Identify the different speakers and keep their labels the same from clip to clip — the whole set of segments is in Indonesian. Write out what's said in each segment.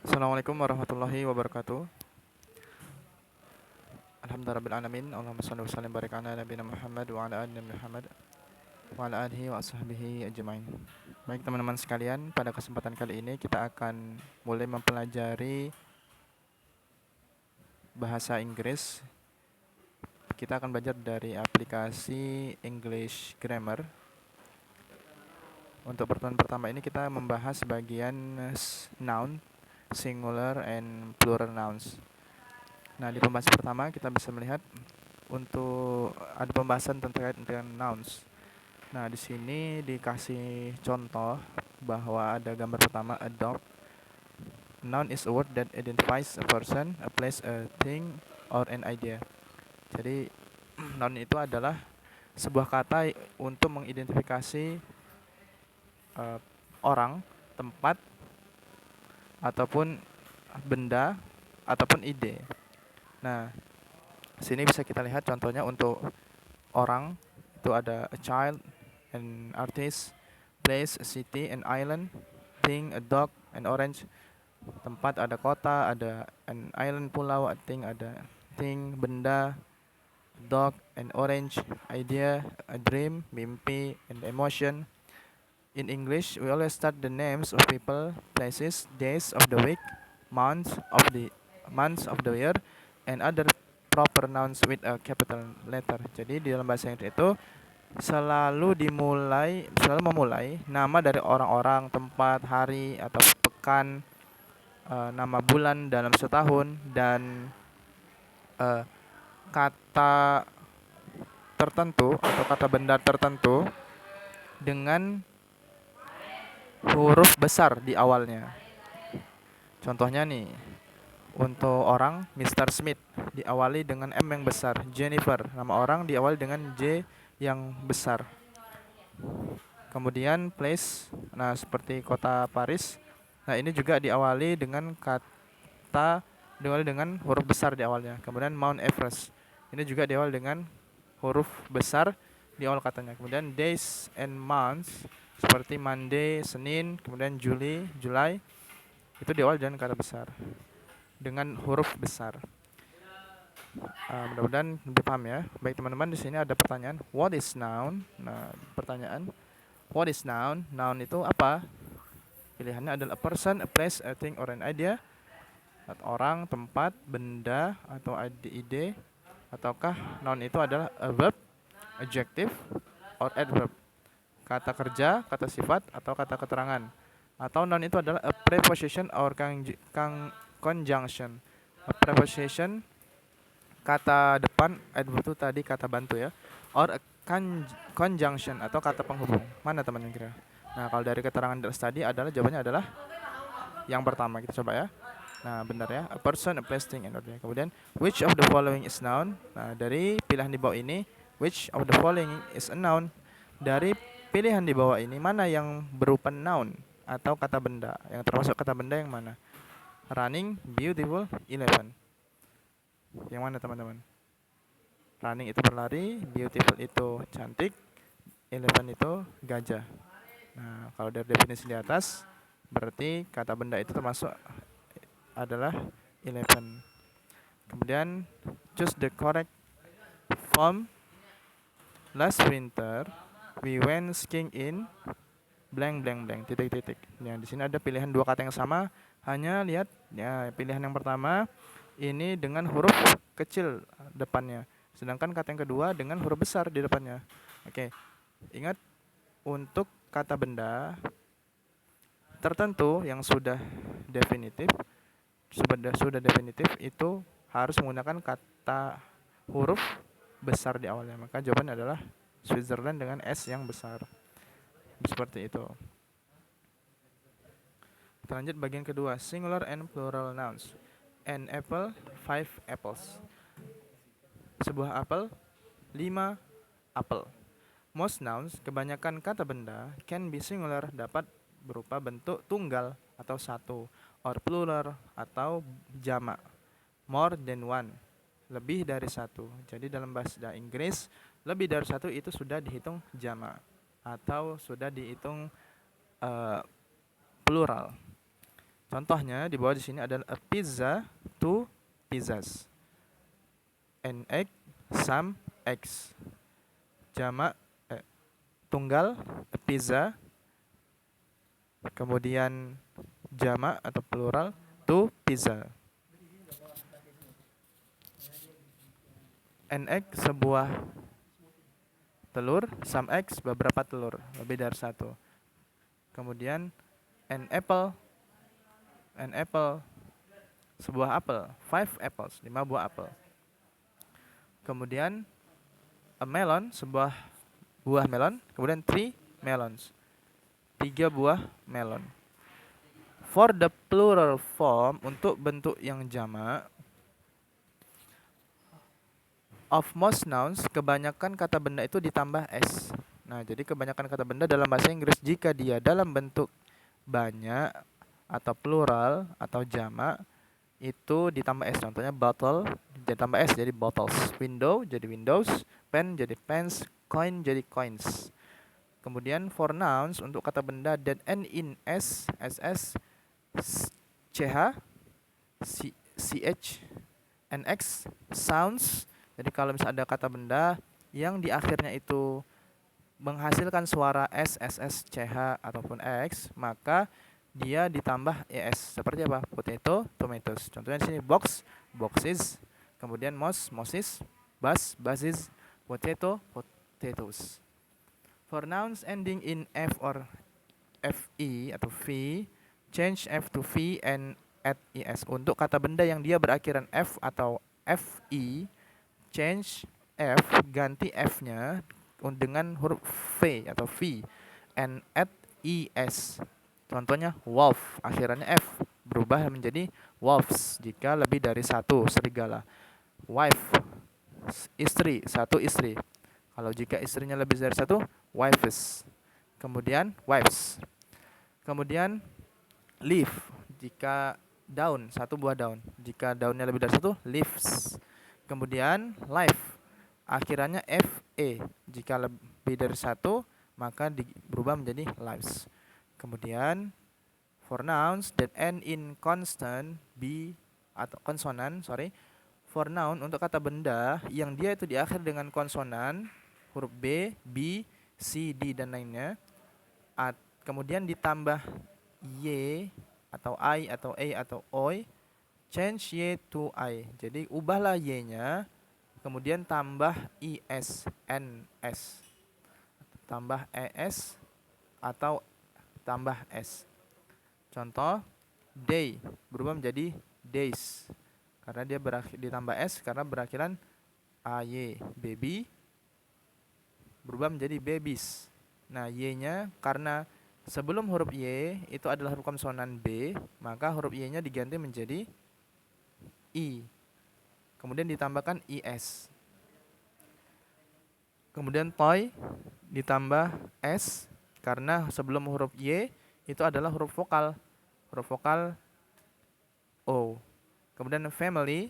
Speaker 1: Assalamualaikum warahmatullahi wabarakatuh. Alhamdulillahirrahmanirrahim. Allahumma salli wa sallim barik ala nabiyina Muhammad wa ala ali Nabi Muhammad wa ala alihi wa ashabihi ajmain. Baik teman-teman sekalian, pada kesempatan kali ini kita akan mulai mempelajari bahasa Inggris. Kita akan belajar dari aplikasi English Grammar. Untuk pertemuan pertama ini kita membahas bagian noun, singular and plural nouns. Nah, di pembahasan pertama kita bisa melihat untuk ada pembahasan terkait dengan nouns. Nah, di sini dikasih contoh bahwa ada gambar pertama, a dog. Noun is a word that identifies a person, a place, a thing, or an idea. Jadi, noun itu adalah sebuah kata untuk mengidentifikasi orang, tempat, ataupun benda, ataupun ide. Nah, sini bisa kita lihat contohnya untuk orang itu ada a child, an artist, place, a city, an island, thing, a dog, an orange. Tempat ada kota, ada an island pulau, a thing ada thing, benda, dog, an orange, idea, a dream, mimpi, and emotion. In English, we always start the names of people, places, days of the week, months of the year, and other proper nouns with a capital letter. Jadi di dalam bahasa Inggris itu selalu memulai nama dari orang-orang, tempat, hari atau pekan, nama bulan dalam setahun, dan kata tertentu atau kata benda tertentu dengan huruf besar di awalnya. Contohnya nih, untuk orang Mr. Smith diawali dengan M yang besar. Jennifer, nama orang diawali dengan J yang besar. Kemudian place, nah seperti kota Paris. Nah, ini juga diawali dengan huruf besar di awalnya. Kemudian Mount Everest. Ini juga diawali dengan huruf besar di awal katanya. Kemudian days and months seperti Monday, Senin, kemudian July itu diawali dengan kata besar dengan huruf besar. Mudah-mudahan lebih paham ya. Baik teman-teman, di sini ada pertanyaan, what is noun? Nah, pertanyaan, what is noun? Noun itu apa? Pilihannya adalah a person, a place, a thing, or an idea. Orang, tempat, benda, atau ide. Ataukah noun itu adalah a verb, adjective, or adverb? Kata kerja, kata sifat, atau kata keterangan. Atau noun itu adalah a preposition or conjunction. A preposition, kata depan, adverb itu tadi kata bantu ya, or a conjunction atau kata penghubung. Mana teman yang kira? Nah, kalau dari keterangan tadi jawabannya adalah yang pertama. Kita coba ya. Nah, benar ya, a person, a place, thing, and order. Kemudian which of the following is noun? Nah, dari pilihan di bawah ini, which of the following is a noun? Dari pilihan di bawah ini, mana yang berupa noun atau kata benda? Yang termasuk kata benda yang mana? Running, beautiful, elephant. Yang mana teman-teman? Running itu berlari, beautiful itu cantik, elephant itu gajah. Nah, kalau dari definisi di atas, berarti kata benda itu termasuk adalah elephant. Kemudian choose the correct form. Last winter we went skiing in blank blank blank titik. Nah, di sini ada pilihan dua kata yang sama, hanya lihat ya, pilihan yang pertama ini dengan huruf kecil depannya, sedangkan kata yang kedua dengan huruf besar di depannya. Oke. Ingat, untuk kata benda tertentu yang sudah definitif itu harus menggunakan kata huruf besar di awalnya. Maka jawabannya adalah Switzerland dengan S yang besar. Seperti itu. Kita lanjut bagian kedua, singular and plural nouns. An apple, 5 apples. Sebuah apel, 5 apel. Most nouns, kebanyakan kata benda, can be singular, dapat berupa bentuk tunggal atau satu, or plural atau jamak, more than one, lebih dari satu. Jadi dalam bahasa Inggris, lebih dari satu itu sudah dihitung jamak atau sudah dihitung plural. Contohnya di bawah di sini adalah a pizza, two pizzas. An egg, some eggs. Jamak tunggal, a pizza. Kemudian jamak atau plural, two pizza. An egg, sebuah telur, some eggs, beberapa telur, lebih dari satu. Kemudian an apple, sebuah apel, 5 apples, 5 buah apel. Kemudian a melon, sebuah buah melon. Kemudian 3 melons, 3 buah melon. For the plural form, untuk bentuk yang jamak, of most nouns, kebanyakan kata benda itu ditambah s. Nah, jadi kebanyakan kata benda dalam bahasa Inggris jika dia dalam bentuk banyak atau plural atau jamak itu ditambah s. Contohnya bottle ditambah s jadi bottles, window jadi windows, pen jadi pens, coin jadi coins. Kemudian for nouns, untuk kata benda that end in s, ss, ch, ch, nx, sounds. Jadi kalau misalnya ada kata benda yang di akhirnya itu menghasilkan suara s, ss, ch ataupun x, maka dia ditambah es. Seperti apa? Potato, tomatoes. Contohnya di sini box, boxes. Kemudian mouse, mouses. Bus, buses. Potato, potatoes. For nouns ending in f or fe atau v, change f to v and add es. Untuk kata benda yang dia berakhiran f atau fe, change f, ganti f-nya dengan huruf v atau v and add es. Contohnya wolf, akhirannya f, berubah menjadi wolves jika lebih dari satu serigala. Wife, istri, satu istri. Kalau jika istrinya lebih dari satu, wives. Kemudian wives. Kemudian leaf, jika daun, satu buah daun. Jika daunnya lebih dari satu, leaves. Kemudian life, akhirannya fe. Jika lebih dari satu, maka berubah menjadi lives. Kemudian for nouns that end in consonant b atau konsonan, for noun untuk kata benda yang dia itu diakhir dengan konsonan, huruf b, b, c, d dan lainnya. Kemudian ditambah y atau I atau a atau oi, change y to I. Jadi ubahlah y-nya, kemudian tambah is, ns, tambah es atau tambah s. Contoh, day berubah menjadi days karena dia ditambah s karena berakhiran ay. Baby berubah menjadi babies. Nah, y-nya karena sebelum huruf y itu adalah huruf konsonan b, maka huruf y-nya diganti menjadi i. Kemudian ditambahkan is. Kemudian toy ditambah s karena sebelum huruf y itu adalah huruf vokal. Huruf vokal o. Kemudian family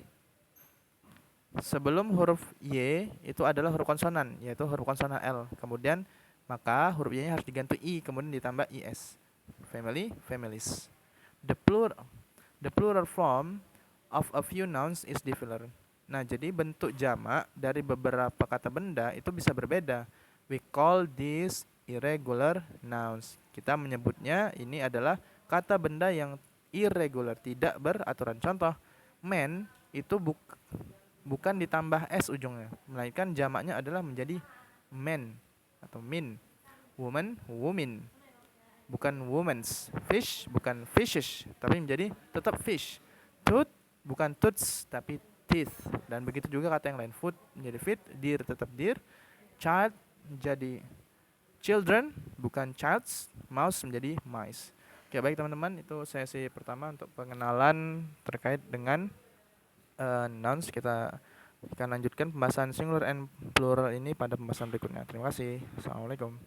Speaker 1: sebelum huruf y itu adalah huruf konsonan, yaitu huruf konsonan l. Kemudian maka huruf y-nya harus diganti i, kemudian ditambah is. Family, families. The plural form of a few nouns is different. Nah, jadi bentuk jamak dari beberapa kata benda itu bisa berbeda. We call these irregular nouns. Kita menyebutnya ini adalah kata benda yang irregular, tidak beraturan. Contoh, man itu bukan ditambah s ujungnya, melainkan jamaknya adalah menjadi men atau min. Woman, women, bukan womens. Fish bukan fishes, tapi menjadi tetap fish. Tooth bukan tooths, tapi teeth. Dan begitu juga kata yang lain. Food menjadi feet, deer tetap deer. Child menjadi children, bukan childs. Mouse menjadi mice. Oke, baik teman-teman, itu sesi pertama untuk pengenalan terkait dengan nouns. Kita akan lanjutkan pembahasan singular and plural ini pada pembahasan berikutnya. Terima kasih. Assalamualaikum.